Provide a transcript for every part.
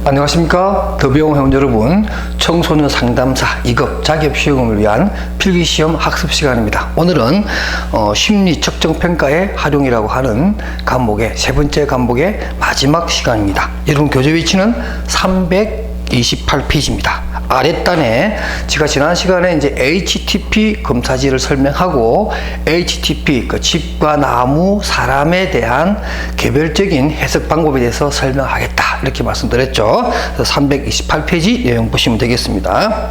안녕하십니까. 더비용 회원 여러분, 청소년 상담사 2급 자기업시험을 위한 필기시험 학습 시간입니다. 오늘은 심리 측정평가의 활용이라고 하는 과목의 세 번째 과목의 마지막 시간입니다. 여러분 교재 위치는 328페이지입니다. 아랫단에 제가 지난 시간에 이제 HTP 검사지를 설명하고 HTP 그 집과 나무, 사람에 대한 개별적인 해석 방법에 대해서 설명하겠다 이렇게 말씀드렸죠. 328페이지 내용 보시면 되겠습니다.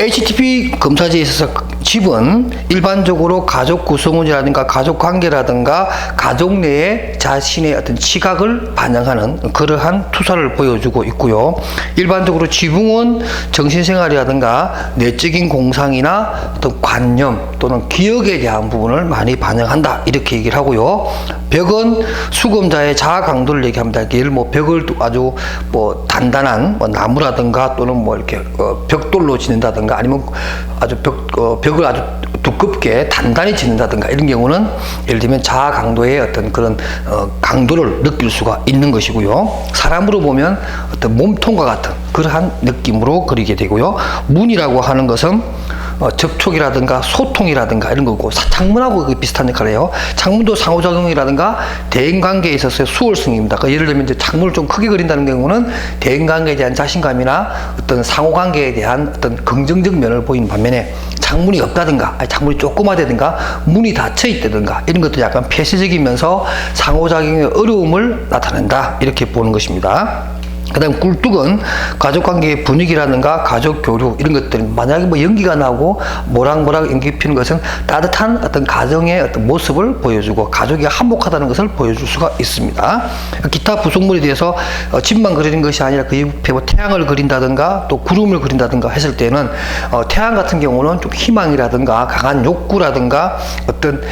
HTP 검사지에 있어서 집은 일반적으로 가족 구성원이라든가 가족 관계라든가 가족 내에 자신의 어떤 지각을 반영하는 그러한 투사를 보여주고 있고요. 일반적으로 지붕은 정신생활이라든가 내적인 공상이나 어떤 관념 또는 기억에 대한 부분을 많이 반영한다 이렇게 얘기를 하고요. 벽은 수검자의 자아 강도를 얘기합니다. 예를 벽을 아주 단단한 나무라든가 또는 이렇게 벽돌로 짓는다든가 아니면 아주 벽을 아주 두껍게 단단히 짓는다든가 이런 경우는 예를 들면 자아 강도의 어떤 그런 강도를 느낄 수가 있는 것이고요. 사람으로 보면 어떤 몸통과 같은 그러한 느낌으로 그리게 되고요. 문이라고 하는 것은 접촉이라든가 소통이라든가 이런 거고, 창문하고 비슷한 역할을 해요. 창문도 상호작용이라든가 대인관계에 있어서의 수월성입니다. 그러니까 예를 들면 이제 창문을 좀 크게 그린다는 경우는 대인관계에 대한 자신감이나 어떤 상호관계에 대한 어떤 긍정적 면을 보이는 반면에 창문이 없다든가 창문이 조그마다든가 문이 닫혀 있다든가 이런 것도 약간 폐쇄적이면서 상호작용의 어려움을 나타낸다 이렇게 보는 것입니다. 그 다음 꿀뚝은 가족관계의 분위기라든가 가족 교류 이런 것들, 만약에 연기가 나고 모락모락 연기 피는 것은 따뜻한 어떤 가정의 어떤 모습을 보여주고 가족이 한복하다는 것을 보여줄 수가 있습니다. 기타 구성물에 대해서 집만 그리는 것이 아니라 그 옆에 태양을 그린다든가 또 구름을 그린다든가 했을 때는 태양 같은 경우는 좀 희망이라든가 강한 욕구라든가 어떤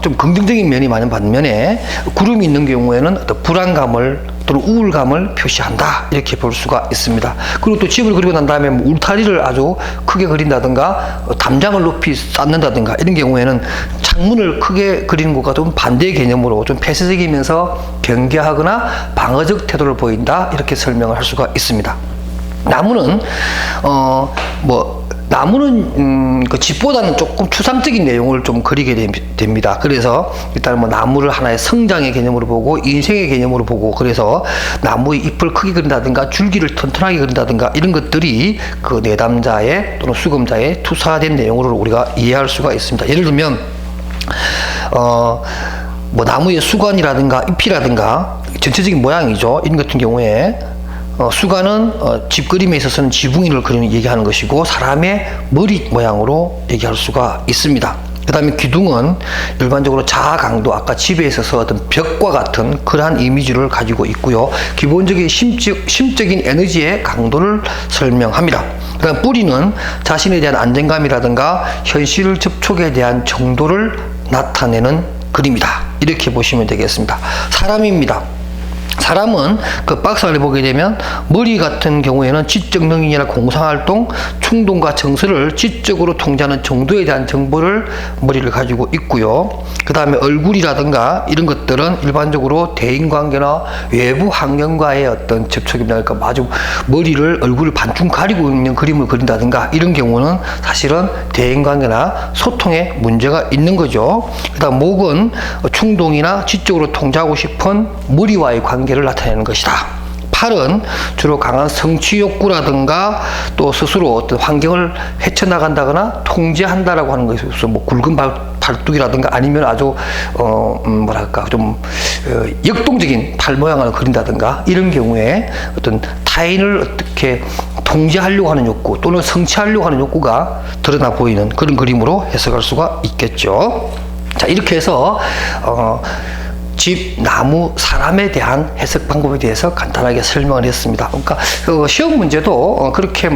좀 긍정적인 면이 많은 반면에 구름이 있는 경우에는 어떤 불안감을 또는 우울감을 표시한다 이렇게 볼 수가 있습니다. 그리고 또 집을 그리고 난 다음에 울타리를 아주 크게 그린다든가 담장을 높이 쌓는다든가 이런 경우에는 창문을 크게 그리는 것과 좀 반대의 개념으로 좀 폐쇄적이면서 경계하거나 방어적 태도를 보인다 이렇게 설명을 할 수가 있습니다. 나무는 나무는 그 집보다는 조금 추상적인 내용을 좀 그리게 됩니다. 그래서 일단 나무를 하나의 성장의 개념으로 보고 인생의 개념으로 보고, 그래서 나무의 잎을 크게 그린다든가 줄기를 튼튼하게 그린다든가 이런 것들이 그 내담자의 또는 수검자의 투사된 내용으로 우리가 이해할 수가 있습니다. 예를 들면 나무의 수관이라든가 잎이라든가 전체적인 모양이죠. 이런 같은 경우에 수관은 집 그림에 있어서는 지붕을 얘기하는 것이고 사람의 머리 모양으로 얘기할 수가 있습니다. 그 다음에 기둥은 일반적으로 자아 강도, 아까 집에 있어서 어떤 벽과 같은 그러한 이미지를 가지고 있고요. 기본적인 심적인 에너지의 강도를 설명합니다. 그 다음 뿌리는 자신에 대한 안정감이라든가 현실 접촉에 대한 정도를 나타내는 그림이다 이렇게 보시면 되겠습니다. 사람입니다. 사람은 그 박스 안에 보게 되면 머리 같은 경우에는 지적 능력이나 공상활동, 충동과 정서를 지적으로 통제하는 정도에 대한 정보를 머리를 가지고 있고요. 그 다음에 얼굴이라든가 이런 것들은 일반적으로 대인관계나 외부 환경과의 어떤 접촉입니다. 그러니까 아주 얼굴을 반쯤 가리고 있는 그림을 그린다든가 이런 경우는 사실은 대인관계나 소통에 문제가 있는 거죠. 그 다음 목은 충동이나 지적으로 통제하고 싶은 머리와의 관계를 나타내는 것이다. 팔은 주로 강한 성취 욕구라든가 또 스스로 어떤 환경을 헤쳐나간다거나 통제한다라고 하는 것이 있어서 굵은 팔뚝이라든가 아니면 아주 좀 역동적인 팔 모양을 그린다든가 이런 경우에 어떤 타인을 어떻게 통제하려고 하는 욕구 또는 성취하려고 하는 욕구가 드러나 보이는 그런 그림으로 해석할 수가 있겠죠. 자, 이렇게 해서 집, 나무, 사람에 대한 해석 방법에 대해서 간단하게 설명을 했습니다. 그러니까 시험 문제도 그렇게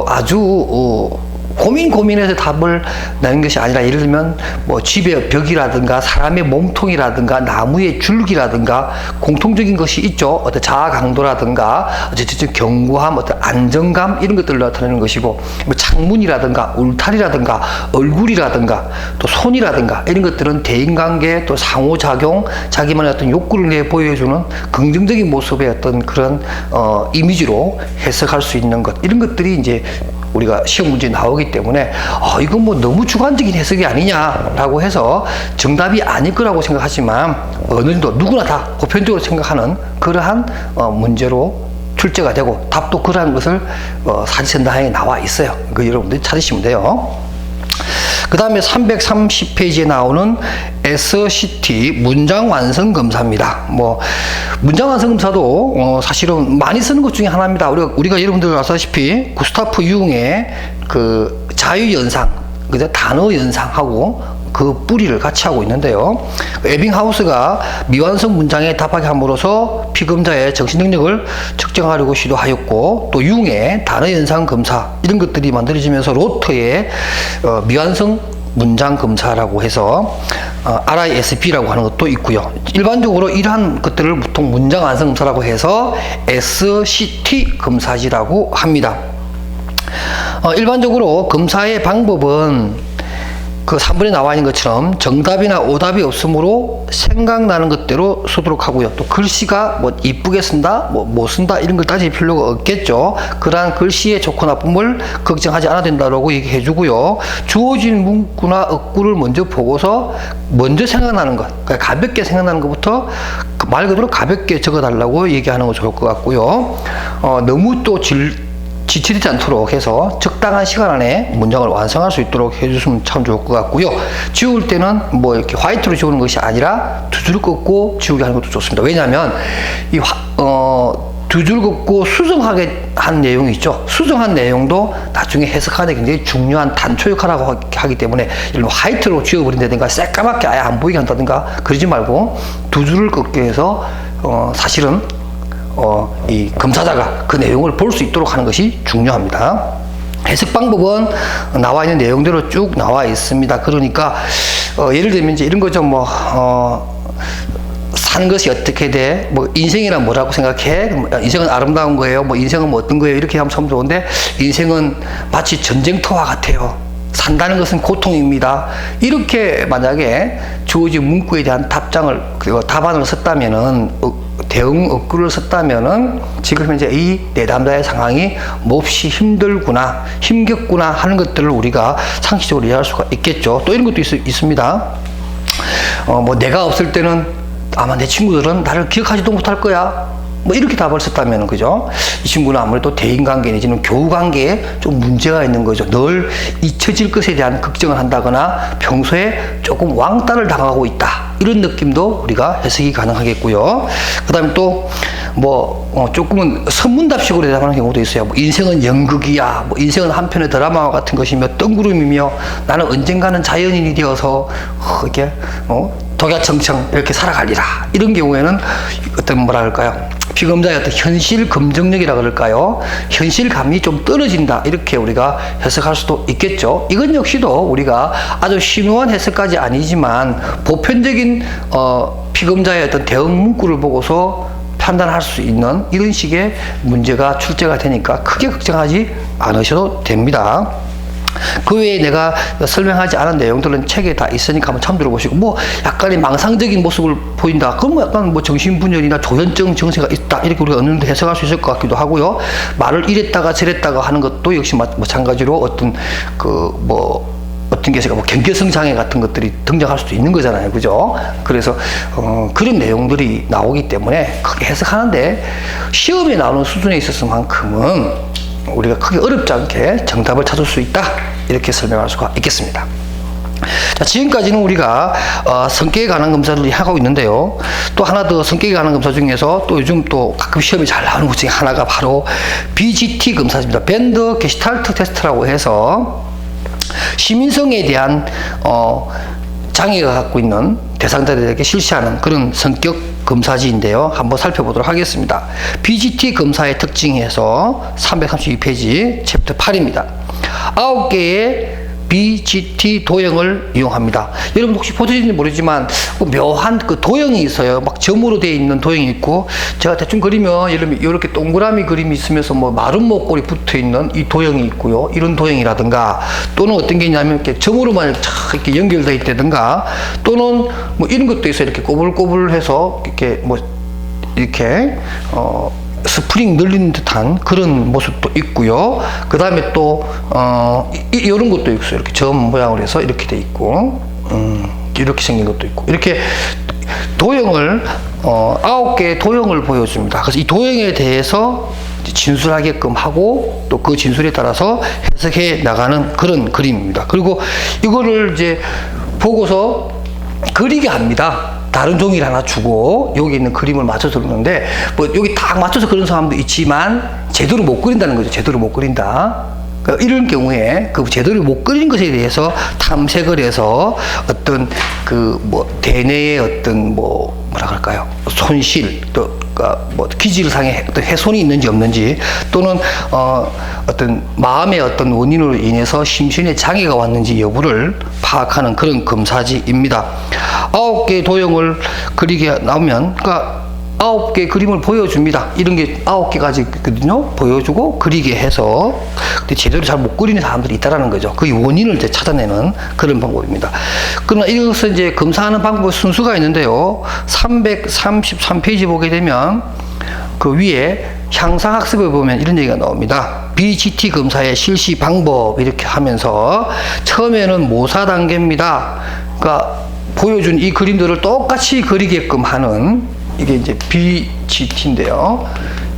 아주 고민해서 답을 내는 것이 아니라, 예를 들면 뭐 집의 벽이라든가 사람의 몸통이라든가 나무의 줄기라든가 공통적인 것이 있죠. 어떤 자아 강도라든가 어쨌든 견고함, 어떤 안정감, 이런 것들을 나타내는 것이고, 뭐 창문이라든가 울타리라든가 얼굴이라든가 또 손이라든가 이런 것들은 대인관계, 또 상호작용, 자기만의 어떤 욕구를 내 보여주는 긍정적인 모습의 어떤 그런 이미지로 해석할 수 있는 것, 이런 것들이 이제 우리가 시험 문제에 나오기 때문에 이건 뭐 너무 주관적인 해석이 아니냐라고 해서 정답이 아닐 거라고 생각하지만, 어느 정도 누구나 다 보편적으로 생각하는 그러한 문제로 출제가 되고, 답도 그러한 것을 사지선다항에 나와 있어요. 그 여러분들이 찾으시면 돼요. 그 다음에 330페이지에 나오는 SCT 문장 완성 검사입니다. 뭐 문장 완성 검사도 사실은 많이 쓰는 것 중에 하나입니다. 우리가 여러분들 아시다시피 구스타프 융의 그 자유 연상, 그죠? 단어 연상하고 그 뿌리를 같이 하고 있는데요. 에빙하우스가 미완성 문장에 답하게 함으로써 피검자의 정신 능력을 측정하려고 시도하였고, 또 융의 단어 연상 검사, 이런 것들이 만들어지면서 로터의 미완성 문장 검사라고 해서 RISP라고 하는 것도 있고요. 일반적으로 이러한 것들을 보통 문장 완성 검사라고 해서 SCT 검사지라고 합니다. 일반적으로 검사의 방법은 그 3번에 나와 있는 것처럼 정답이나 오답이 없으므로 생각나는 것대로 쓰도록 하고요. 또 글씨가 뭐 이쁘게 쓴다, 못 쓴다, 이런 걸 따질 필요가 없겠죠. 그러한 글씨의 좋고 나쁨을 걱정하지 않아도 된다고 얘기해 주고요. 주어진 문구나 어구를 먼저 보고서 먼저 생각나는 것, 그러니까 가볍게 생각나는 것부터 말 그대로 가볍게 적어달라고 얘기하는 거 좋을 것 같고요. 너무 또 지체되지 않도록 해서 적당한 시간 안에 문장을 완성할 수 있도록 해주시면 참 좋을 것 같고요. 지울 때는 뭐 이렇게 화이트로 지우는 것이 아니라 두 줄 긋고 지우게 하는 것도 좋습니다. 왜냐하면 두 줄 긋고 수정하게 한 내용이 있죠. 수정한 내용도 나중에 해석하는 데 굉장히 중요한 단초 역할을 하기 때문에, 예를 들면 화이트로 지워버린다든가 새까맣게 아예 안 보이게 한다든가 그러지 말고 두 줄을 긋게 해서 사실은 이 검사자가 그 내용을 볼 수 있도록 하는 것이 중요합니다. 해석 방법은 나와 있는 내용대로 쭉 나와 있습니다. 그러니까 예를 들면 이제 이런 거죠. 사는 것이 어떻게 돼? 뭐 인생이란 뭐라고 생각해? 인생은 아름다운 거예요. 뭐 인생은 뭐 어떤 거예요? 이렇게 하면 참 좋은데, 인생은 마치 전쟁터와 같아요. 산다는 것은 고통입니다. 이렇게 만약에 주어진 문구에 대한 답안을 썼다면은, 대응 어구를 썼다면은, 지금 현재 이 내담자의 상황이 몹시 힘들구나, 힘겹구나 하는 것들을 우리가 상식적으로 이해할 수가 있겠죠. 또 이런 것도 있습니다. 내가 없을 때는 아마 내 친구들은 나를 기억하지도 못할 거야. 뭐 이렇게 답을 썼다면, 그죠? 이 친구는 아무래도 대인관계 내지는 교우관계에 좀 문제가 있는 거죠. 늘 잊혀질 것에 대한 걱정을 한다거나 평소에 조금 왕따를 당하고 있다, 이런 느낌도 우리가 해석이 가능하겠고요. 그 다음에 또 조금은 선문답식으로 대답하는 경우도 있어요. 인생은 연극이야, 인생은 한편의 드라마와 같은 것이며 뜬구름이며 나는 언젠가는 자연인이 되어서 이렇게 독야청청 이렇게 살아가리라. 이런 경우에는 어떤 피검자의 어떤 현실 검증력이라 그럴까요? 현실감이 좀 떨어진다, 이렇게 우리가 해석할 수도 있겠죠. 이건 역시도 우리가 아주 심오한 해석까지 아니지만 보편적인 피검자의 어떤 대응 문구를 보고서 판단할 수 있는 이런 식의 문제가 출제가 되니까 크게 걱정하지 않으셔도 됩니다. 그 외에 내가 설명하지 않은 내용들은 책에 다 있으니까 한번 참 들어보시고, 약간의 망상적인 모습을 보인다, 그럼 약간 정신분열이나 조현증 증세가 있다, 이렇게 우리가 어느 정도 해석할 수 있을 것 같기도 하고요. 말을 이랬다가 저랬다가 하는 것도 역시 마찬가지로 어떤 어떤 게 있을까, 경계성 장애 같은 것들이 등장할 수도 있는 거잖아요, 그죠? 그래서 그런 내용들이 나오기 때문에 크게 해석하는데 시험에 나오는 수준에 있어서만큼은 우리가 크게 어렵지 않게 정답을 찾을 수 있다, 이렇게 설명할 수가 있겠습니다. 자, 지금까지는 우리가 성격에 관한 검사를 하고 있는데요. 또 하나 더 성격에 관한 검사 중에서 또 요즘 또 가끔 시험에 잘 나오는 것 중에 하나가 바로 BGT 검사입니다. 밴더 게슈탈트 테스트라고 해서 시민성에 대한 장애가 갖고 있는 대상자들에게 실시하는 그런 성격 검사지인데요. 한번 살펴보도록 하겠습니다. BGT 검사의 특징에서 332페이지 챕터 8입니다. 9개의 BGT 도형을 이용합니다. 여러분 혹시 보셨는지 모르지만 묘한 그 도형이 있어요. 막 점으로 되어 있는 도형이 있고, 제가 대충 그리면 여러분 이렇게 동그라미 그림이 있으면서 뭐 마른 목골이 붙어 있는 이 도형이 있고요. 이런 도형이라든가, 또는 어떤 게 있냐면 이렇게 점으로만 이렇게 연결되어 있다든가, 또는 뭐 이런 것도 있어요. 이렇게 꼬불꼬불해서 이렇게 뭐 이렇게 스프링 늘리는 듯한 그런 모습도 있고요. 그 다음에 또 이런 것도 있어요. 이렇게 점 모양으로 해서 이렇게 돼 있고, 이렇게 생긴 것도 있고, 이렇게 도형을 9개의 도형을 보여줍니다. 그래서 이 도형에 대해서 진술하게끔 하고, 또 그 진술에 따라서 해석해 나가는 그런 그림입니다. 그리고 이거를 이제 보고서 그리게 합니다. 다른 종이를 하나 주고 여기 있는 그림을 맞춰서 그러는데, 뭐 여기 딱 맞춰서 그런 사람도 있지만 제대로 못 그린다는 거죠. 제대로 못 그린다. 그러니까 이런 경우에 그 제대로 못 그린 것에 대해서 탐색을 해서 어떤 그 뭐 대뇌의 어떤 뭐 뭐라 그럴까요? 손실, 또 뭐 기질상의 어떤 훼손이 있는지 없는지, 또는 어떤 마음의 어떤 원인으로 인해서 심신에 장애가 왔는지 여부를 파악하는 그런 검사지입니다. 9개의 도형을 그리게 나오면, 그러니까 9개 그림을 보여줍니다. 이런 게 9개까지 있거든요. 보여주고 그리게 해서, 근데 제대로 잘 못 그리는 사람들이 있다라는 거죠. 그 원인을 이제 찾아내는 그런 방법입니다. 그러나 이것을 이제 검사하는 방법 순수가 있는데요. 333페이지 보게 되면 그 위에 향상학습에 보면 이런 얘기가 나옵니다. BGT 검사의 실시 방법, 이렇게 하면서 처음에는 모사 단계입니다. 그러니까 보여준 이 그림들을 똑같이 그리게끔 하는, 이게 이제 BGT인데요.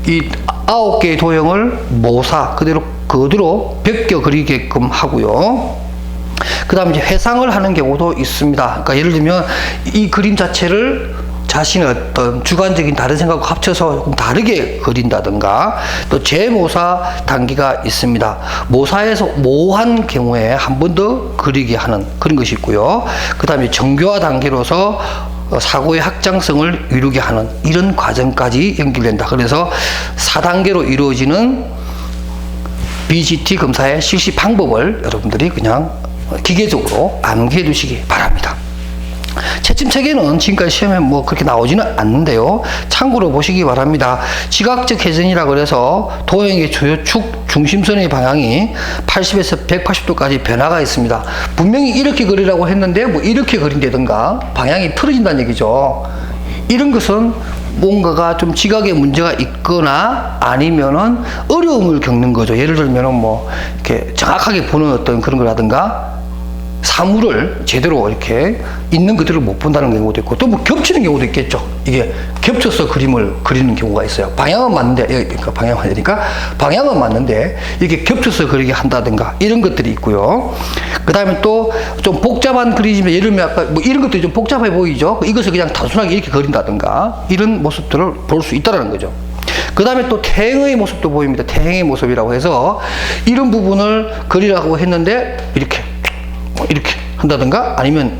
이 9개의 도형을 모사 그대로 벗겨 그리게끔 하고요. 그 다음에 이제 회상을 하는 경우도 있습니다. 그러니까 예를 들면 이 그림 자체를 자신의 어떤 주관적인 다른 생각과 합쳐서 조금 다르게 그린다든가, 또 재모사 단계가 있습니다. 모사에서 모호한 경우에 한 번 더 그리게 하는 그런 것이 있고요. 그 다음에 정교화 단계로서 사고의 확장성을 이루게 하는 이런 과정까지 연결된다. 그래서 4단계로 이루어지는 BGT 검사의 실시 방법을 여러분들이 그냥 기계적으로 암기해 두시기 바랍니다. 채점책에는 지금까지 시험에 뭐 그렇게 나오지는 않는데요. 참고로 보시기 바랍니다. 지각적 회전이라 그래서 도형의 주요 축 중심선의 방향이 80에서 180도까지 변화가 있습니다. 분명히 이렇게 그리라고 했는데 뭐 이렇게 그린다든가 방향이 틀어진다는 얘기죠. 이런 것은 뭔가가 좀 지각에 문제가 있거나 아니면은 어려움을 겪는 거죠. 예를 들면은 뭐 이렇게 정확하게 보는 어떤 그런 거라든가, 사물을 제대로 이렇게 있는 그대로 못 본다는 경우도 있고, 또 뭐 겹치는 경우도 있겠죠. 이게 겹쳐서 그림을 그리는 경우가 있어요. 방향은 맞는데, 그러니까 방향은 맞는데 이게 겹쳐서 그리게 한다든가 이런 것들이 있고요. 그 다음에 또 좀 복잡한 그림이면, 예를 들면 아까 뭐 이런 것들이 좀 복잡해 보이죠. 이것을 그냥 단순하게 이렇게 그린다든가 이런 모습들을 볼 수 있다는 거죠. 그 다음에 또 태행의 모습도 보입니다. 태행의 모습이라고 해서 이런 부분을 그리라고 했는데 이렇게 한다든가, 아니면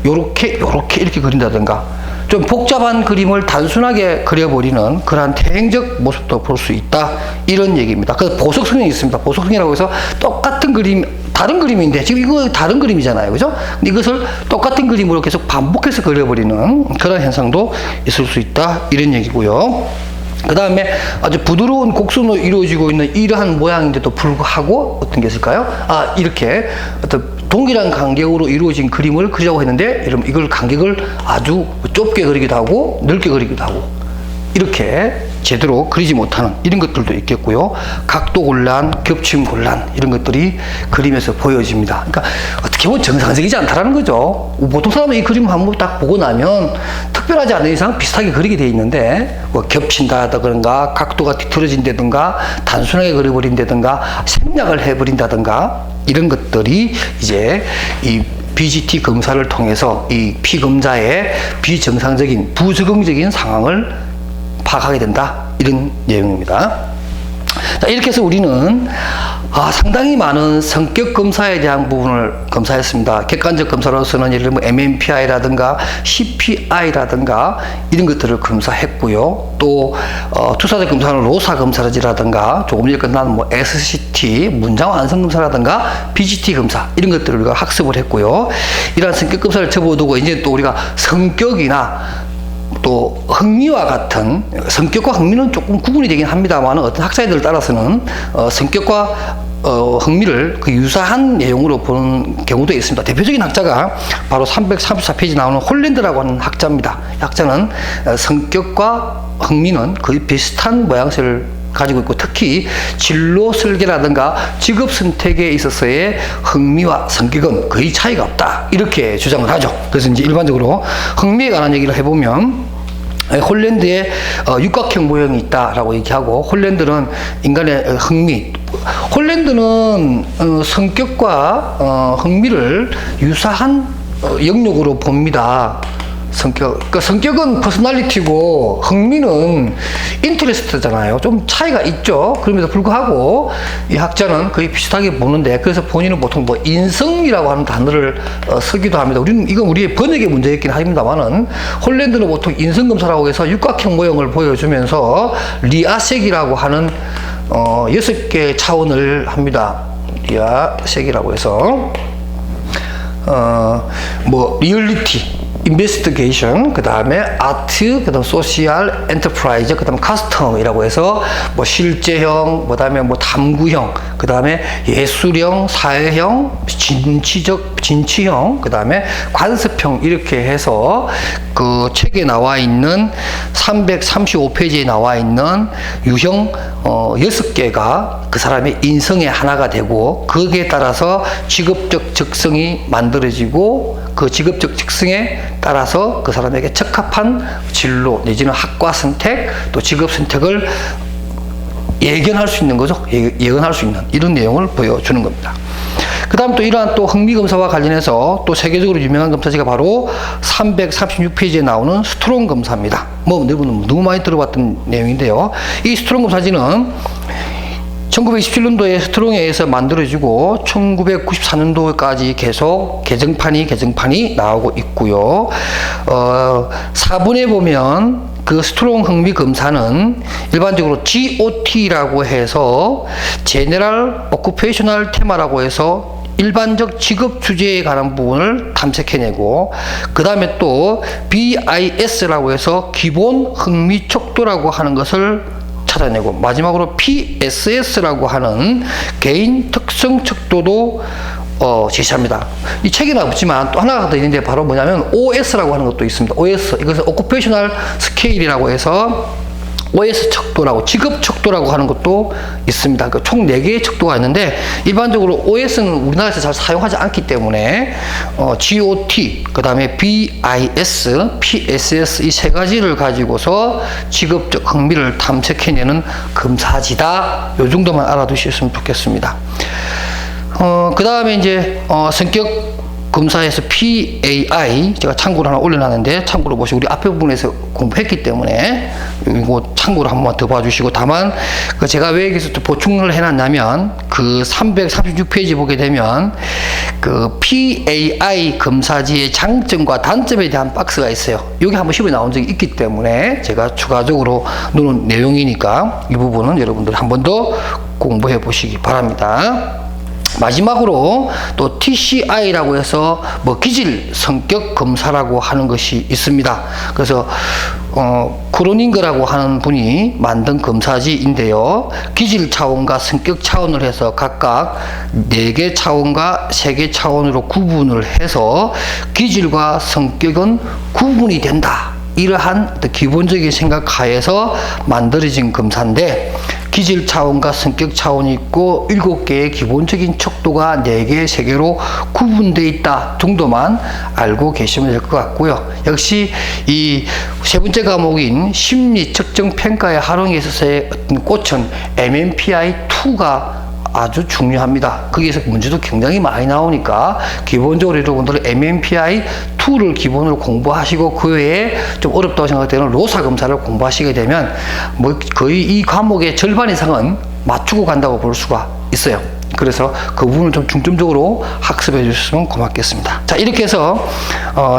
요렇게 이렇게 그린다든가, 좀 복잡한 그림을 단순하게 그려버리는 그러한 태행적 모습도 볼 수 있다, 이런 얘기입니다. 그래서 보석성이 있습니다. 보석성이라고 해서 똑같은 그림, 다른 그림인데 지금 이거 다른 그림이잖아요, 그죠? 근데 이것을 똑같은 그림으로 계속 반복해서 그려버리는 그런 현상도 있을 수 있다, 이런 얘기고요. 그 다음에 아주 부드러운 곡선으로 이루어지고 있는 이러한 모양인데도 불구하고 어떤 게 있을까요? 이렇게 어떤 동일한 간격으로 이루어진 그림을 그리자고 했는데, 여러분 이걸 간격을 아주 좁게 그리기도 하고 넓게 그리기도 하고 이렇게 제대로 그리지 못하는 이런 것들도 있겠고요. 각도 곤란, 겹침 곤란, 이런 것들이 그림에서 보여집니다. 그러니까 어떻게 보면 정상적이지 않다라는 거죠. 보통 사람은 이 그림 한번 딱 보고 나면 특별하지 않은 이상 비슷하게 그리게 돼 있는데, 뭐 겹친다든가 각도가 뒤틀어진다든가 단순하게 그려버린다든가 생략을 해버린다든가 이런 것들이 이제 이 BGT 검사를 통해서 이 피검자의 비정상적인 부적응적인 상황을 파악하게 된다, 이런 내용입니다. 자, 이렇게 해서 우리는 상당히 많은 성격 검사에 대한 부분을 검사했습니다. 객관적 검사로서는 예를 들면 MMPI라든가 CPI라든가 이런 것들을 검사했고요. 또 투사적 검사는 로사 검사라든가 조금 전에 끝난 뭐 SCT, 문장 완성 검사라든가 BGT 검사 이런 것들을 우리가 학습을 했고요. 이러한 성격 검사를 접어두고 이제 또 우리가 성격이나 또 흥미와 같은, 성격과 흥미는 조금 구분이 되긴 합니다만 어떤 학자들에 따라서는 성격과 흥미를 그 유사한 내용으로 보는 경우도 있습니다. 대표적인 학자가 바로 334페이지 나오는 홀랜드라고 하는 학자입니다. 이 학자는 성격과 흥미는 거의 비슷한 모양새를 가지고 있고, 특히 진로 설계라든가 직업 선택에 있어서의 흥미와 성격은 거의 차이가 없다, 이렇게 주장을 하죠. 그래서 이제 일반적으로 흥미에 관한 얘기를 해보면 홀랜드에 육각형 모형이 있다라고 얘기하고, 홀랜드는 인간의 흥미, 홀랜드는 성격과 흥미를 유사한 영역으로 봅니다. 그러니까 성격은 퍼스널리티고 흥미는 인터레스트잖아요. 좀 차이가 있죠. 그럼에도 불구하고 이 학자는 거의 비슷하게 보는데, 그래서 본인은 보통 뭐 인성이라고 하는 단어를 쓰기도 합니다. 이건 우리의 번역의 문제였긴 합니다만은, 홀랜드는 보통 인성검사라고 해서 육각형 모형을 보여주면서 리아색이라고 하는 6개의 차원을 합니다. 리아색이라고 해서 뭐 리얼리티, 인베스티게이션, 그 다음에 아트, 그 다음 소시알, 엔터프라이즈, 그 다음 카스텀이라고 해서 뭐 실제형, 그 다음에 뭐 탐구형, 그 다음에 예술형, 사회형, 진취형, 그 다음에 관습형, 이렇게 해서 그 책에 나와 있는 335페이지에 나와 있는 유형 6개가 그 사람의 인성의 하나가 되고, 거기에 따라서 직업적 적성이 만들어지고, 그 직업적 특성에 따라서 그 사람에게 적합한 진로 내지는 학과 선택, 또 직업 선택을 예견할 수 있는 거죠. 예언할 수 있는 이런 내용을 보여주는 겁니다. 그 다음 또 이러한 또 흥미검사와 관련해서 또 세계적으로 유명한 검사지가 바로 336페이지에 나오는 스트롱 검사입니다. 뭐 여러분 너무 많이 들어봤던 내용인데요. 이 스트롱 검사지는 1927년도에 스트롱에 의해서 만들어지고 1994년도까지 계속 개정판이 나오고 있고요. 4분에 보면 그 스트롱 흥미 검사는 일반적으로 GOT라고 해서 제너럴 오큐페이셔널 테마라고 해서 일반적 직업 주제에 관한 부분을 탐색해내고, 그 다음에 또 BIS라고 해서 기본 흥미 척도라고 하는 것을 찾아내고, 마지막으로 PSS라고 하는 개인 특성 척도도 제시합니다. 이 책에는 없지만 또 하나가 더 있는데 바로 뭐냐면 OS라고 하는 것도 있습니다. OS, 이것은 오큐페이셔널 스케일이라고 해서 OS 척도라고, 직업 척도라고 하는 것도 있습니다. 그러니까 총 4개의 척도가 있는데, 일반적으로 OS는 우리나라에서 잘 사용하지 않기 때문에 GOT, 그 다음에 BIS, PSS 이 3가지를 가지고서 직업적 흥미를 탐색해내는 검사지다. 요 정도만 알아두셨으면 좋겠습니다. 그 다음에 이제 성격 검사에서 PAI 제가 참고로 하나 올려놨는데, 참고로 보시고 우리 앞에 부분에서 공부했기 때문에 이거 참고로 한번 더 봐주시고, 다만 그 제가 왜 여기서 또 보충을 해놨냐면, 그 336페이지 보게 되면 그 PAI 검사지의 장점과 단점에 대한 박스가 있어요. 여기 한번 시험에 나온 적이 있기 때문에 제가 추가적으로 놓은 내용이니까 이 부분은 여러분들 한 번 더 공부해 보시기 바랍니다. 마지막으로 또 TCI라고 해서 뭐 기질 성격 검사라고 하는 것이 있습니다. 그래서 크로닝거라고 하는 분이 만든 검사지인데요. 기질 차원과 성격 차원을 해서 각각 4개 차원과 3개 차원으로 구분을 해서 기질과 성격은 구분이 된다, 이러한 기본적인 생각 하에서 만들어진 검사인데, 기질 차원과 성격 차원이 있고 7개의 기본적인 척도가 4개, 3개로 구분되어 있다 정도만 알고 계시면 될 것 같고요. 역시 이 3번째 과목인 심리 측정 평가의 활용에 있어서의 어떤 꽃은 MMPI2가 아주 중요합니다. 거기에서 문제도 굉장히 많이 나오니까 기본적으로 여러분들은 MMPI2를 기본으로 공부하시고, 그 외에 좀 어렵다고 생각되는 로사 검사를 공부하시게 되면 뭐 거의 이 과목의 절반 이상은 맞추고 간다고 볼 수가 있어요. 그래서 그 부분을 좀 중점적으로 학습해 주셨으면 고맙겠습니다. 자, 이렇게 해서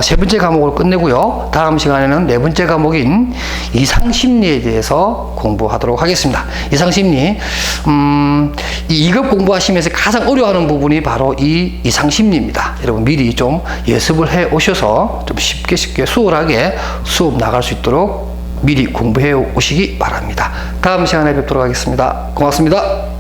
세 번째 과목을 끝내고요. 다음 시간에는 네 번째 과목인 이상심리에 대해서 공부하도록 하겠습니다. 이상심리, 이 2급 공부하시면서 가장 어려워하는 부분이 바로 이 이상심리입니다. 여러분 미리 좀 예습을 해 오셔서 좀 쉽게 수월하게 수업 나갈 수 있도록 미리 공부해 오시기 바랍니다. 다음 시간에 뵙도록 하겠습니다. 고맙습니다.